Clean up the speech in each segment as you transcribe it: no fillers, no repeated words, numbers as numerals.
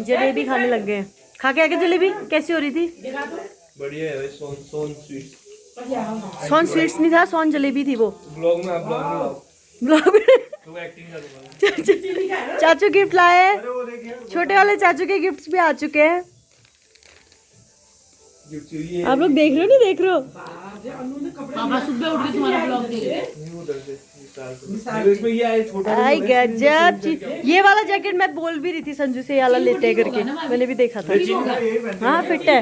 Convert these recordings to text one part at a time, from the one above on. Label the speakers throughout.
Speaker 1: जलेबी खाने लग गए। खा के आगे जलेबी कैसी हो रही थी?
Speaker 2: बढ़िया है। सोन स्वीट्स।
Speaker 1: सोन स्वीट्स नहीं था, सोन जलेबी थी वो।
Speaker 2: ब्लॉग में आप
Speaker 1: ब्लॉग में
Speaker 2: तो एक्टिंग करूंगा।
Speaker 1: चाचू गिफ्ट लाए हैं। छोटे वाले चाचू के गिफ्ट्स भी आ चुके हैं। आप लोग देख रहे हो नहीं देख रहे हो?
Speaker 3: पापा सुबह उठ के तुम्हारा ब्लॉग देख रहे हैं।
Speaker 1: आई गजब। ये वाला जैकेट मैं बोल भी रही थी संजू से, ये वाला लेते हैं करके। मैंने भी देखा था। हाँ फिट है।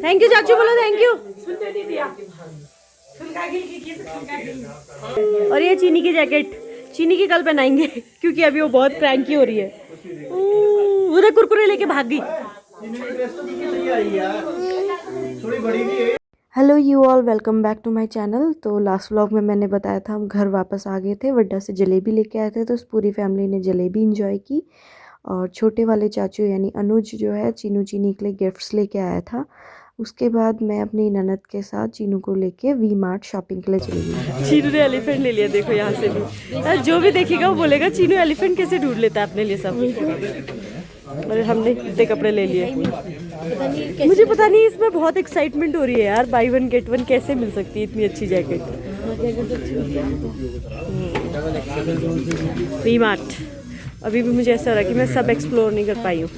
Speaker 1: थैंक यू चाचू, बोलो थैंक यू। और ये चीनी की जैकेट, चीनी की कल पहनाएंगे क्योंकि अभी वो बहुत क्रैंकी हो रही है। उधर कुरकुरे लेके भाग गई। Hello you all, welcome back to my channel. तो लास्ट व्लॉग में मैंने बताया था हम घर वापस आ गए थे, वड्डा से जलेबी लेके आए थे। तो पूरी फैमिली ने जलेबी इंजॉय की। और छोटे वाले चाचू यानी अनुज जो है चीनू चीनी के लिए गिफ्ट्स लेके आया था। उसके बाद मैं अपनी ननद के साथ चीनू को लेके वी मार्ट शॉपिंग के लिए चली गई। चीनू ने एलिफेंट ले लिया, देखो यहाँ से भी। जो भी देखेगा वो बोलेगा चीनू एलिफेंट कैसे ढूंढ लेता है अपने लिए सब। और हमने इतने कपड़े ले लिए। मुझे पता नहीं, इसमें बहुत एक्साइटमेंट हो रही है यार। बाई वन गेट वन कैसे मिल सकती है इतनी अच्छी जैकेट। We mart. अभी भी मुझे ऐसा हो रहा है कि मैं सब एक्सप्लोर नहीं कर पाई हूँ।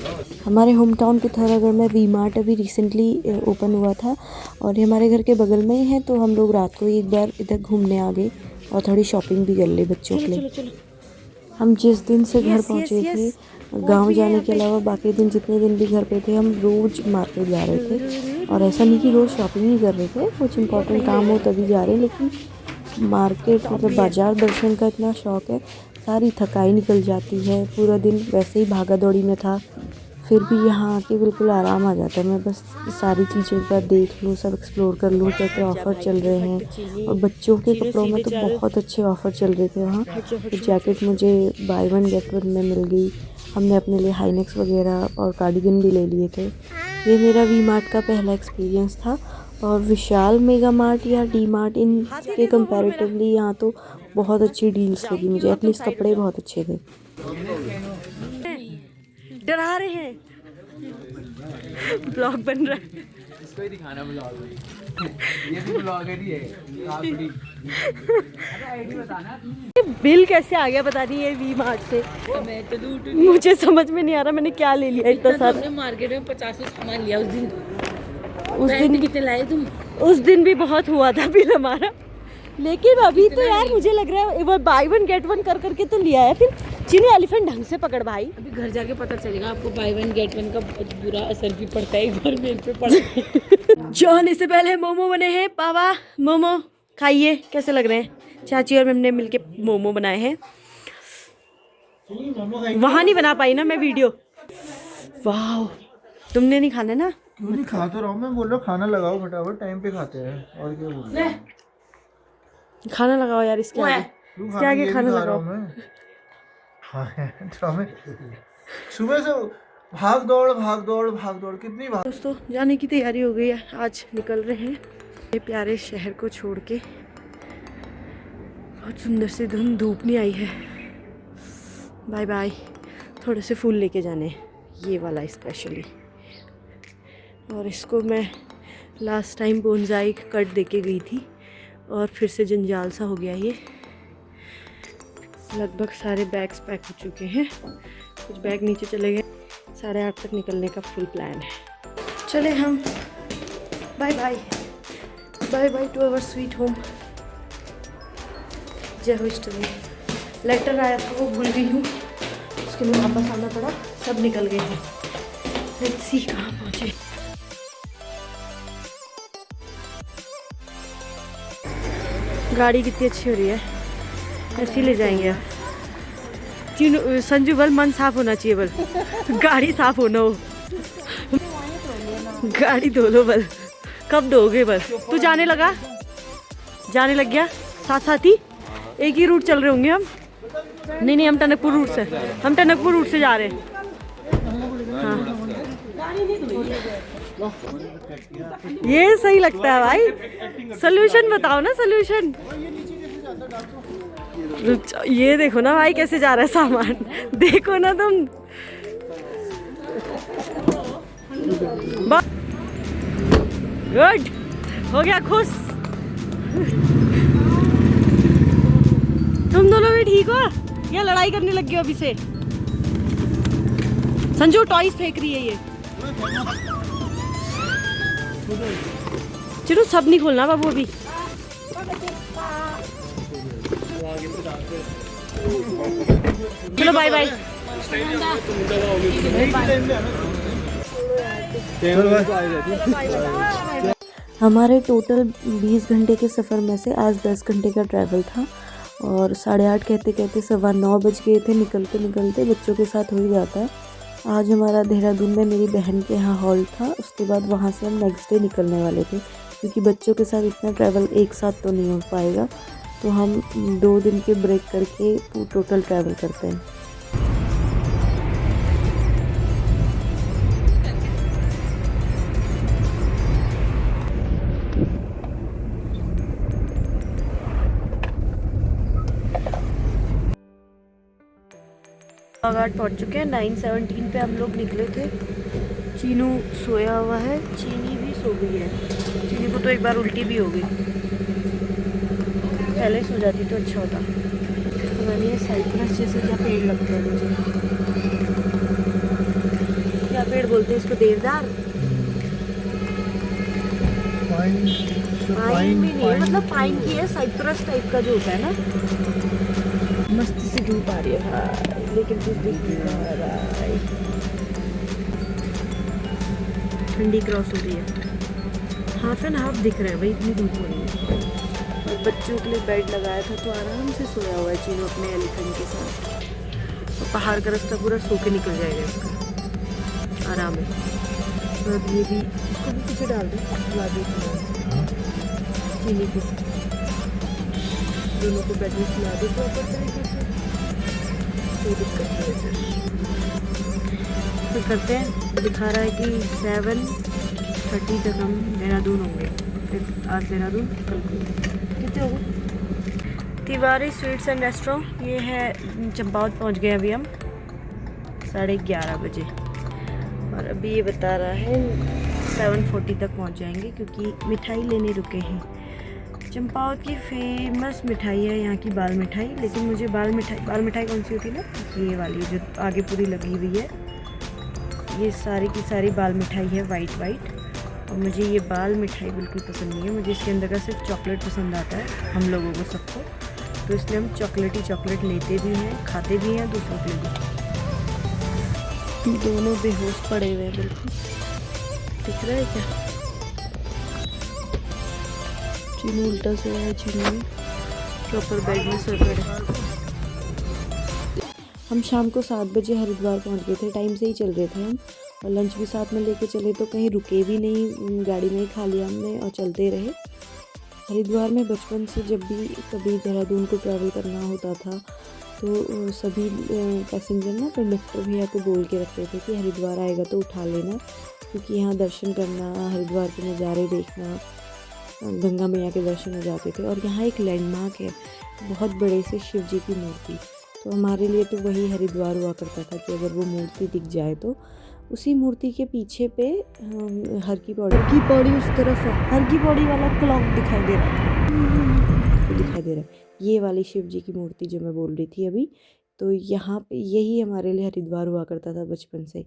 Speaker 1: हमारे होम टाउन पिथौरागढ़ में वी मार्ट अभी रिसेंटली ओपन हुआ था और ये हमारे घर के बगल में ही है। तो हम लोग रात को एक बार इधर घूमने आ गए और थोड़ी शॉपिंग भी कर ली बच्चों के लिए। हम जिस दिन से घर पहुँचे थे, गांव जाने के अलावा बाकी दिन जितने दिन भी घर पे थे, हम रोज़ मार्केट जा रहे थे। और ऐसा नहीं कि रोज़ शॉपिंग ही कर रहे थे, कुछ इंपॉर्टेंट काम हो तभी जा रहे हैं। लेकिन मार्केट मतलब बाजार दर्शन का इतना शौक़ है, सारी थकाई निकल जाती है। पूरा दिन वैसे ही भागा दौड़ी में था, फिर भी यहाँ आके बिल्कुल आराम आ जाता है। मैं बस सारी चीज़ें एक बार देख लूँ, सब एक्सप्लोर कर लूँ, क्या क्या ऑफ़र चल रहे हैं। और बच्चों के कपड़ों में तो बहुत अच्छे ऑफ़र चल रहे थे वहाँ। तो जैकेट मुझे बाय वन गेट वन में मिल गई। हमने अपने लिए हाईनेक्स वगैरह और कार्डिगन भी ले लिए थे। ये मेरा वी मार्ट का पहला एक्सपीरियंस था। और विशाल मेगा मार्ट या डी मार्ट इन के कंपैरेटिवली यहाँ तो बहुत अच्छी डील्स लगी मुझे। एटलीस्ट कपड़े बहुत अच्छे थे। डरा रहे हैं, ब्लॉग बन रहा है।
Speaker 2: इसको ही दिखाना ब्लॉग में। ये भी ब्लॉगर ही है।
Speaker 1: बिल कैसे आ गया पता नहीं है वी मार्ट से। मुझे समझ में नहीं आ रहा मैंने क्या ले लिया इतना सारा।
Speaker 3: मार्केट में 50 सामान लिया उस दिन कितने लाए तुम?
Speaker 1: उस दिन भी बहुत हुआ था बिल हमारा। लेकिन अभी तो यार मुझे लग रहा है एक बार बाय वन गेट वन कर करके तो लिया है। फिर चीनू एलिफेंट ढंग से पकड़ भाई।
Speaker 3: अभी घर जाके पता चलेगा आपको बाय वन गेट वन का बहुत बुरा असर भी पड़ता है। एक बार मेरे पे पड़ा।
Speaker 1: जाने से पहले मोमो बने हैं। पापा मोमो खाइए, कैसे लग रहे हैं? चाची और हमने मिलके मोमो बनाए हैं। वहाँ नहीं बना पाई ना मैं वीडियो। वाह, तुमने नहीं खाना ना?
Speaker 4: नहीं खा तो रहा हूँ मैं, बोल रहा खाना लगाओ फटाफट, टाइम पे खाते हैं। और क्या बोल रहे हैं?
Speaker 1: खाना लगाओ यार इसके आगे खाना लगाओ।
Speaker 4: सुबह से भाग दौड़ कितनी भाग।
Speaker 1: दोस्तों जाने की तैयारी हो गई है, आज निकल रहे हैं ये प्यारे शहर को छोड़ के। बहुत सुंदर सी धूप नहीं आई है। Bye bye. थोड़े से फूल लेके जाने, ये वाला स्पेशली। और इसको मैं लास्ट टाइम बोनसाई कट देके गई थी और फिर से जंजाल सा हो गया ये। लगभग सारे बैग्स पैक हो चुके हैं, कुछ बैग नीचे चले गए। 8:30 तक निकलने का फुल प्लान है। चले हम, bye bye bye bye to our sweet home. जय हो अष्टमी। लेटर आया था वो भूल गई हूँ, उसके लिए वापस आना पड़ा। सब निकल गए हैं। लेट्स सी कहाँ पहुँचे। गाड़ी कितनी अच्छी हो रही है, ऐसी ले जाएंगे। चीनू संजू बल मन साफ होना चाहिए, बल गाड़ी साफ होना हो। गाड़ी धो लो बल, कब धोगे बल? तू जाने लग गया साथ साथ ही। एक ही रूट चल रहे होंगे हम। नहीं हम टनकपुर रूट से जा रहे हैं। हाँ ये सही लगता है भाई। सोल्यूशन बताओ ना, सोल्यूशन। रुक जाओ, ये देखो ना भाई कैसे जा रहा है सामान, देखो ना तुम। गुड, हो गया खुश। तुम दोनों भी ठीक हो या लड़ाई करने लग गए अभी से? संजू टॉयज फेंक रही है ये। चलो सब नहीं खोलना बाबू अभी। चलो बाय बाय। हमारे टोटल 20 घंटे के सफ़र में से आज 10 घंटे का ट्रैवल था और 8:30 कहते कहते 9:15 बज गए थे। निकलते निकलते बच्चों के साथ हो ही जाता है। आज हमारा देहरादून में मेरी बहन के यहाँ हॉल था, उसके बाद वहाँ से हम नेक्स्ट डे निकलने वाले थे क्योंकि बच्चों के साथ इतना ट्रैवल एक साथ तो नहीं हो पाएगा, तो हम 2 दिन के ब्रेक करके टोटल ट्रैवल करते हैं। बागाट पहुँच चुके हैं। 9:17 पे हम लोग निकले थे। चीनू सोया हुआ है, चीनी भी सो गई है। चीनी को तो एक बार उल्टी भी हो गई, पहले सो जाती तो अच्छा होता। तो मैंने ये साइप्रस जैसे क्या पेड़ लगता है मुझे, क्या पेड़ बोलते हैं इसको? देवदार? पाइन भी नहीं है, मतलब पाइन की है, साइप्रस टाइप का जो होता है ना। मस्त सी धूप आ रही है भाई, लेकिन कुछ दिख नहीं रहा है भाई। ठंडी क्रॉस हो रही है, हाफ एंड हाफ दिख रहा है भाई, इतनी धूप हो रही है। और बच्चों के लिए बेड लगाया था तो आराम से सोया हुआ है चीनू अपने एलिफेंट के साथ। और पहाड़ का रास्ता पूरा सो के निकल जाएगा इसका आराम है। और अब ये भी, इसको भी पीछे डाल दो, ला दो चीनी को, दोनों को बेड में सुला दो प्रॉपर तरीके से, कोई दिक्कत नहीं है। फिर करते हैं, दिखा रहा है कि 7:30 तक हम देहरादून होंगे। फिर आज देहरादून, कल कितने हो गए? तिवारी स्वीट्स एंड रेस्टोरेंट, ये है चंपावत पहुंच गए अभी हम 11:30 बजे। और अभी ये बता रहा है 7:40 तक पहुंच जाएंगे क्योंकि मिठाई लेने रुके हैं। चंपावत की फेमस मिठाई है यहाँ की बाल मिठाई, लेकिन मुझे बाल मिठाई कौन सी होती है ना, ये वाली जो आगे पूरी लगी हुई है, ये सारी की सारी बाल मिठाई है वाइट। और मुझे ये बाल मिठाई बिल्कुल पसंद नहीं है, मुझे इसके अंदर का सिर्फ चॉकलेट पसंद आता है, हम लोगों को सबको, तो इसलिए हम चॉकलेट लेते भी हैं, खाते भी हैं, दूसरों के लिए भी। दोनों बेहोश पड़े हुए हैं बिल्कुल, दिख रहा है क्या? चीनू उल्टा सोया है, चीनू प्रॉपर बेड में सो पड़े। हम शाम को 7 बजे हरिद्वार पहुंच गए थे, टाइम से ही चल रहे थे हम, और लंच भी साथ में लेके चले, तो कहीं रुके भी नहीं, गाड़ी में ही खा लिया हमने और चलते रहे। हरिद्वार में बचपन से जब भी कभी देहरादून को ट्रैवल करना होता था तो सभी पैसेंजर ना कंडक्टर भैया को बोल के रखते थे कि हरिद्वार आएगा तो उठा लेना, क्योंकि यहाँ दर्शन करना, हरिद्वार के नज़ारे देखना, गंगा मैया के दर्शन हो जाते थे। और यहाँ एक लैंडमार्क है, बहुत बड़े से शिव जी की मूर्ति, तो हमारे लिए तो वही हरिद्वार हुआ करता था कि अगर वो मूर्ति दिख जाए तो उसी मूर्ति के पीछे पे हर की पौड़ी उस तरफ है, हर की पौड़ी वाला क्लॉक दिखाई दे रहा है, ये वाली शिव जी की मूर्ति जो मैं बोल रही थी अभी, तो यहाँ पे यही हमारे लिए हरिद्वार हुआ करता था बचपन से।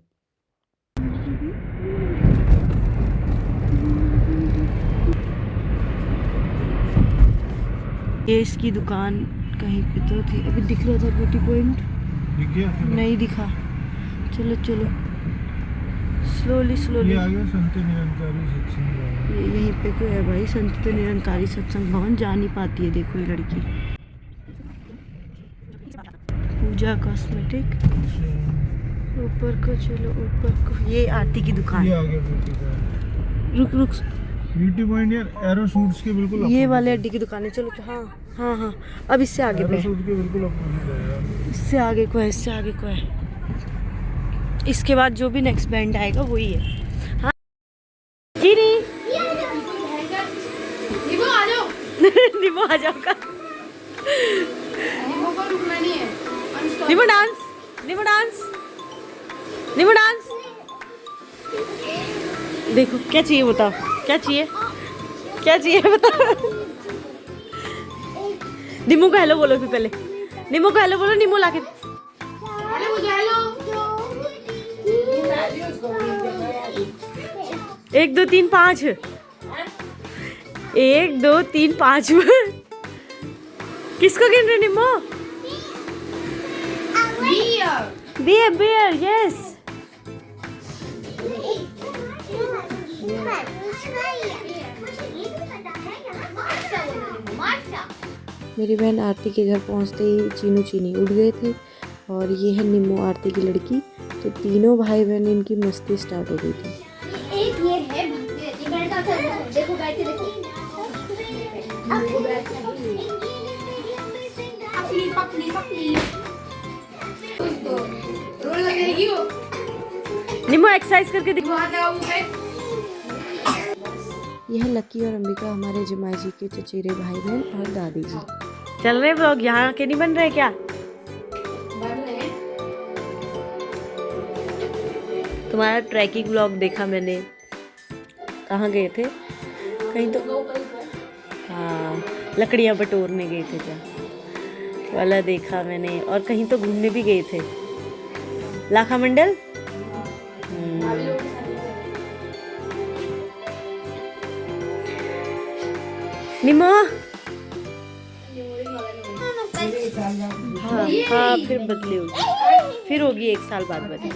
Speaker 1: ये इसकी दुकान कहीं पे तो थी, अभी दिख रहा था ब्यूटी पॉइंट, नहीं दिखा। चलो स्लोली
Speaker 4: ये आ गया संत निरंकारी सत्संग भवन।
Speaker 1: ये यहीं पे कोई है भाई, संत निरंकारी सत्संग भवन, जा नहीं पाती है, देखो ये लड़की। पूजा कॉस्मेटिक, ऊपर को चलो, ऊपर को ये आरती की दुकान।
Speaker 4: ये आ गया ब्यूटी पॉइंट।
Speaker 1: रुक
Speaker 4: ब्यूटी पॉइंट यार एरो सूट्स के बिल्कुल
Speaker 1: ये वाले अड्डी की दुकान है। चलो हाँ, अब इससे आगे पे,
Speaker 4: सूट के बिल्कुल अपोजिट है यार,
Speaker 1: इससे आगे को है, इसके बाद जो भी नेक्स्ट बैंड आएगा वही है। हाँ जी नहीं निभो आ जाओ का निमो डांस, निमो डांस, निमो डांस। देखो क्या चाहिए बताओ, क्या चाहिए, क्या चाहिए बताओ। निमो को हेलो बोलो फिर पहले, निमो को हेलो बोलो, निमो लाके। 1 2 3 5 1 2 3 5 किसको गिन रहे निमो? Bear, bear, yes. मेरी बहन आरती के घर पहुंचते ही चीनू चीनी उड़ गए थे और ये है निम्मो आरती की लड़की। तो तीनों भाई बहन इनकी मस्ती स्टार्ट हो गई थी।
Speaker 5: एक ये है देखो बैठ के देखो
Speaker 1: निम्मो एक्सरसाइज करके दिखो। यह लकी और अंबिका हमारे जमाई जी के चचेरे भाई बहन और दादी जी। चल रहे व्लॉग यहाँ के नहीं बन रहे क्या? तुम्हारा ट्रैकिंग व्लॉग देखा मैंने। कहाँ गए थे? कहीं तो हाँ लकड़ियाँ बटोरने गए थे क्या वाला देखा मैंने। और कहीं तो घूमने भी गए थे, लाखा मंडल। निमो हाँ हाँ फिर बदली होगी, फिर होगी 1 साल बाद बदली।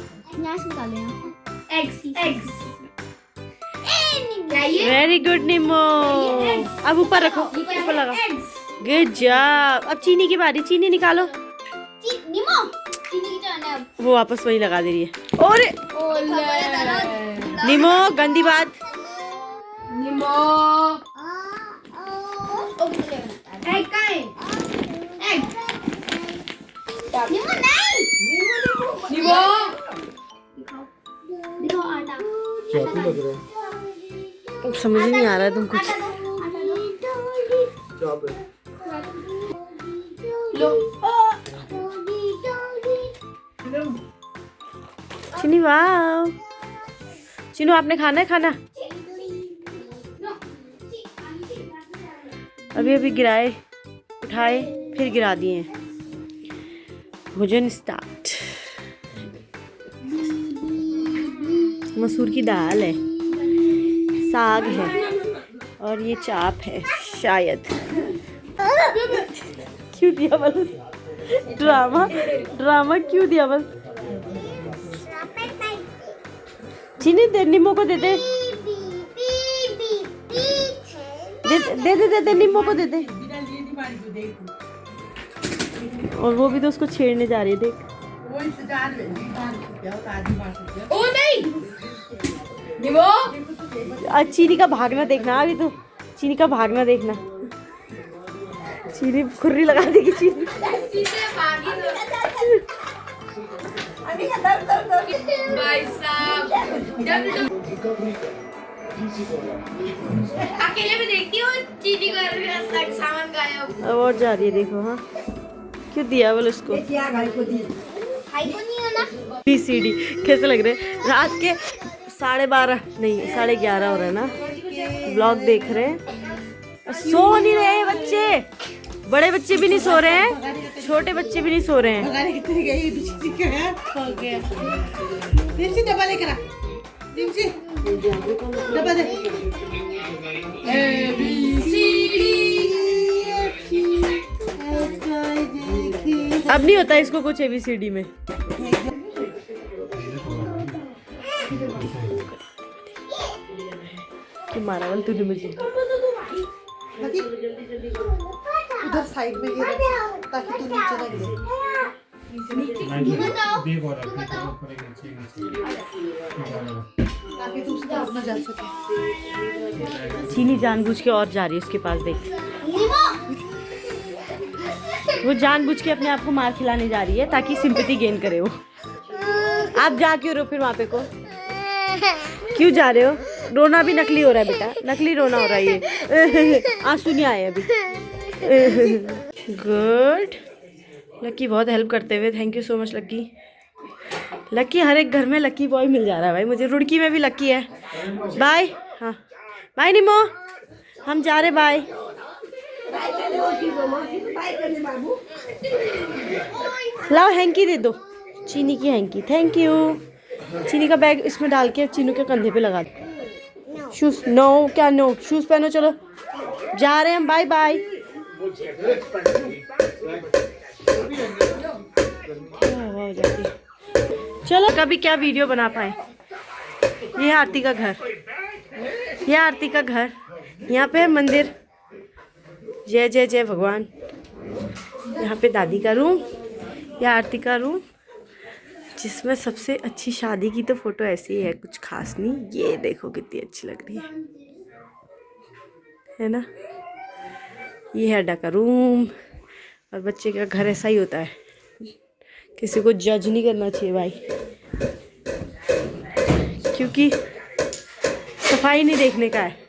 Speaker 1: वेरी गुड निमो। अब ऊपर रखो, ऊपर लगा। Good job. अब चीनी की बारी, चीनी निकालो। वो वापस वही लगा दे रही है। और निमो गंदी बात।
Speaker 4: चाकू लग रहा है।
Speaker 1: अब समझ नहीं आ रहा है तुम कुछ।
Speaker 4: चाप है।
Speaker 1: चिनी वाह। चिनू आपने खाना है खाना? अभी अभी गिराए, उठाए, फिर गिरा दिए। भोजन स्टार्ट। मसूर की दाल है, साग है और ये चाप है शायद। क्यों दिया बल? ड्रामा ड्रामा क्यों दिया बल? चीनी दे, निम्मो को दे दे। दे दे दे दे निम्मो को दे दे। और वो भी तो उसको छेड़ने जा रही है, देख।
Speaker 3: ओ नहीं निमो,
Speaker 1: आज चीनी का भागना देखना। अभी तो चीनी का भागना देखना। चीनी खुर्री लगा देगी चीनी।
Speaker 3: भाई साहब अकेले में देखती हूँ चीनी का सामान गायब।
Speaker 1: अब और जा रही है देखो। हाँ क्यों दिया बोल उसको? BCD कैसे लग रहे? रात के 12:30 नहीं 11:30 हो रहे हैं ना। ब्लॉग देख रहे हैं। सो नहीं रहे बच्चे, बड़े बच्चे भी नहीं सो रहे हैं, छोटे बच्चे भी नहीं सो रहे हैं।
Speaker 3: डब्बा लेकर आ, डब्बा दे।
Speaker 1: अब नहीं होता इसको कुछ ABCD में। मारा वाल तूने मुझे।
Speaker 6: उधर साइड में ये रख ताकि तू नीचे ना गिरे। ताकि तू उस तरफ न जा सके।
Speaker 1: चीनी जानबूझ के और जा रही है उसके पास, देख। वो जानबूझ के अपने आप को मार खिलाने जा रही है ताकि सिंपैथी गेन करे वो। आप जा क्यों रहे हो फिर वहाँ पे को? क्यों जा रहे हो? रोना भी नकली हो रहा है बेटा, नकली रोना हो रहा है ये। आंसू नहीं आए अभी। गुड। लक्की बहुत हेल्प करते हुए, थैंक यू सो मच लक्की। लक्की, हर एक घर में लक्की बॉय मिल जा रहा है भाई मुझे। रुड़की में भी लक्की है। बाय। हाँ बाय निमो, हम जा रहे, बाय। लाओ हैंकी दे दो, चीनी की हैंकी, थैंक यू। चीनी का बैग इसमें डाल के चीनू के कंधे पे लगा दो। शूज नो, क्या नो? शूज पहनो, चलो जा रहे हैं हम, बाय बाय। हवा हो जाती है। चलो कभी क्या वीडियो बना पाए। ये है आरती का घर, ये आरती का घर, यहाँ पे है मंदिर। जय जय जय भगवान। यहाँ पे दादी का रूम, ये आरती का रूम, जिसमें सबसे अच्छी शादी की तो फोटो ऐसी ही है, कुछ खास नहीं। ये देखो कितनी अच्छी लग रही है ना। ये है अड्डा का रूम। और बच्चे का घर ऐसा ही होता है, किसी को जज नहीं करना चाहिए भाई, क्योंकि सफाई नहीं देखने का है।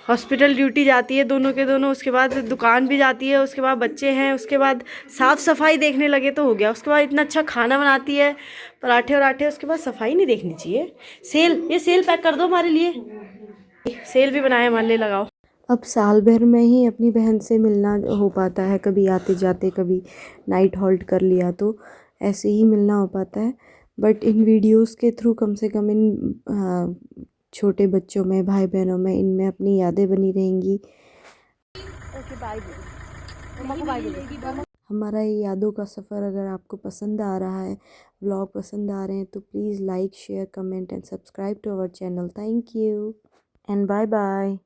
Speaker 1: हॉस्पिटल ड्यूटी जाती है दोनों के दोनों, उसके बाद दुकान भी जाती है, उसके बाद बच्चे हैं, उसके बाद साफ़ सफाई देखने लगे तो हो गया। उसके बाद इतना अच्छा खाना बनाती है, पराठे वराठे, उसके बाद सफाई नहीं देखनी चाहिए। सेल, ये सेल पैक कर दो हमारे लिए, सेल भी बनाए हमारे लिए, लगाओ। अब साल भर में ही अपनी बहन से मिलना हो पाता है, कभी आते जाते, कभी नाइट हॉल्ट कर लिया तो ऐसे ही मिलना हो पाता है। बट इन वीडियोस के थ्रू कम से कम इन छोटे बच्चों में, भाई बहनों में, इनमें अपनी यादें बनी रहेंगी। हमारा ये यादों का सफ़र अगर आपको पसंद आ रहा है, व्लॉग पसंद आ रहे हैं, तो please like, share, comment and subscribe to our channel. Thank you and bye bye.